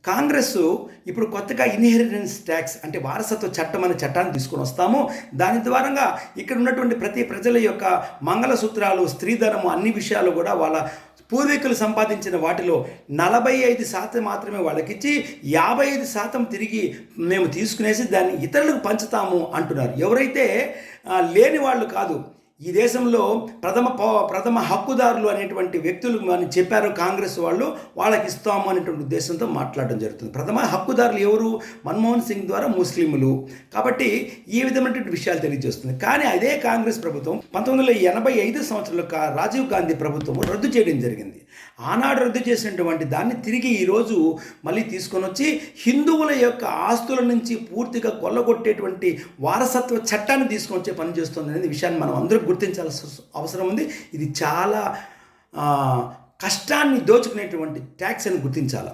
కాంగ్రెస్ ఇప్పుడు కొత్తగా inheritance tax అంటే వారసత్వ చట్టం అనే చట్టాన్ని తీసుకొని వస్తాము. దాని ద్వారంగా ఇక్కడ ఉన్నటువంటి ప్రతి ప్రజల యొక్క మంగళసూత్రాలు, స్త్రీధనము అన్ని విషయాలు కూడా వాళ్ళ పూర్వీకులు సంపాదించిన వాటిలో 45% మాత్రమే వాళ్ళకిచ్చి 55% తిరిగి మేము తీసుకునేసి దాన్ని ఇతరులకు పంచుతాము అంటున్నారు. ఎవరైతే లేని వాళ్ళు కాదు, ఈ దేశంలో ప్రథమ హక్కుదారులు అనేటువంటి వ్యక్తులు అని చెప్పారు కాంగ్రెస్ వాళ్ళు, వాళ్ళకి ఇస్తాము అనేటువంటి ఉద్దేశంతో మాట్లాడడం జరుగుతుంది. ప్రథమ హక్కుదారులు ఎవరు? మన్మోహన్ సింగ్ ద్వారా ముస్లింలు. కాబట్టి ఈ విధమైనటువంటి విషయాలు తెలియజేస్తుంది. కానీ అదే కాంగ్రెస్ ప్రభుత్వం 1985 సంవత్సరంలో రాజీవ్ గాంధీ ప్రభుత్వం రద్దు చేయడం జరిగింది. ఆనాడు రద్దు చేసినటువంటి దాన్ని తిరిగి ఈరోజు మళ్ళీ తీసుకొని వచ్చి హిందువుల యొక్క ఆస్తుల నుంచి పూర్తిగా కొల్లగొట్టేటువంటి వారసత్వ చట్టాన్ని తీసుకొచ్చే పని చేస్తుంది అనే విషయాన్ని మనం అందరూ గుర్తించాల్సిన అవసరం ఉంది. ఇది చాలా కష్టాన్ని దోచుకునేటువంటి ట్యాక్స్ అని గుర్తించాలి.